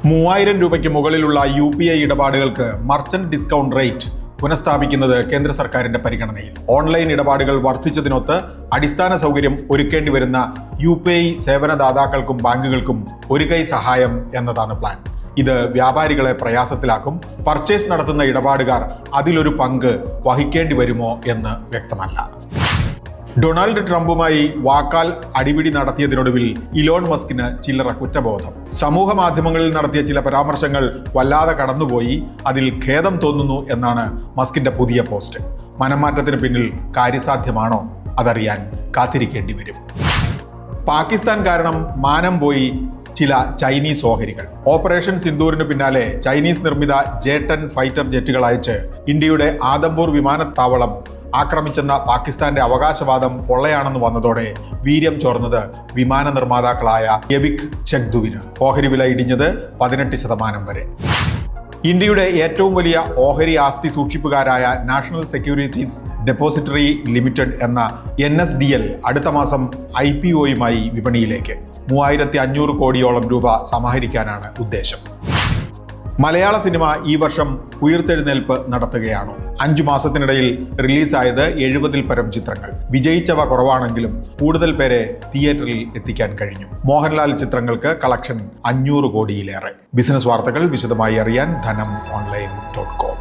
3000 രൂപയ്ക്ക് മുകളിലുള്ള UPI ഇടപാടുകൾക്ക് merchant discount rate പുനഃസ്ഥാപിക്കുന്നത് കേന്ദ്ര സർക്കാരിന്റെ പരിഗണനയിൽ. ഓൺലൈൻ ഇടപാടുകൾ വർദ്ധിച്ചതിനൊത്ത് അടിസ്ഥാന സൗകര്യം ഒരുക്കേണ്ടി വരുന്ന UPI സേവനദാതാക്കൾക്കും ബാങ്കുകൾക്കും ഒരു കൈ സഹായം എന്നതാണ് പ്ലാൻ. ഇത് വ്യാപാരികളെ പ്രയാസത്തിലാക്കും. പർച്ചേസ് നടത്തുന്ന ഇടപാടുകാർ അതിലൊരു പങ്ക് വഹിക്കേണ്ടി വരുമോ എന്ന് വ്യക്തമല്ല. ഡൊണാൾഡ് ട്രംപുമായി വാക്കാൽ അടിപിടി നടത്തിയതിനൊടുവിൽ ഇലോൺ മസ്കിന് ചില്ലറ കുറ്റബോധം. സമൂഹ മാധ്യമങ്ങളിൽ നടത്തിയ ചില പരാമർശങ്ങൾ വല്ലാതെ കടന്നുപോയി, അതിൽ ഖേദം തോന്നുന്നു എന്നാണ് മസ്കിന്റെ പുതിയ പോസ്റ്റ്. മനംമാറ്റത്തിന് പിന്നിൽ കാര്യസാധ്യമാണോ? അതറിയാൻ കാത്തിരിക്കേണ്ടി വരും. പാകിസ്ഥാൻ കാരണം മാനം പോയി ചില ചൈനീസ് ഓഹരികൾ. ഓപ്പറേഷൻ സിന്ദൂറിന് പിന്നാലെ ചൈനീസ് നിർമ്മിത J-10 ഫൈറ്റർ ജെറ്റുകൾ അയച്ച് ഇന്ത്യയുടെ ആദംപൂർ വിമാനത്താവളം ആക്രമിച്ചെന്ന പാകിസ്ഥാന്റെ അവകാശവാദം പൊള്ളയാണെന്ന് വന്നതോടെ വീര്യം ചോർന്നത് വിമാന നിർമ്മാതാക്കളായ എവിക് ചെഗ്ദുവിന്. ഓഹരി വില ഇടിഞ്ഞത് 18% വരെ. ഇന്ത്യയുടെ ഏറ്റവും വലിയ ഓഹരി ആസ്തി സൂക്ഷിപ്പുകാരായ നാഷണൽ സെക്യൂരിറ്റീസ് ഡെപ്പോസിറ്ററി ലിമിറ്റഡ് എന്ന NSDL അടുത്ത മാസം IPOയുമായി വിപണിയിലേക്ക്. 3500 കോടിയോളം രൂപ സമാഹരിക്കാനാണ് ഉദ്ദേശം. മലയാള സിനിമ ഈ വർഷം ഉയിർത്തെഴുന്നേൽപ്പ് നടത്തുകയാണോ? 5 മാസത്തിനിടയിൽ റിലീസായത് 70-ൽ പരം ചിത്രങ്ങൾ. വിജയിച്ചവ കുറവാണെങ്കിലും കൂടുതൽ പേരെ തിയേറ്ററിൽ എത്തിക്കാൻ കഴിഞ്ഞു. മോഹൻലാൽ ചിത്രങ്ങൾക്ക് കളക്ഷൻ 500 കോടിയിലേറെ. ബിസിനസ് വാർത്തകൾ വിശദമായി അറിയാൻ ധനം online.com.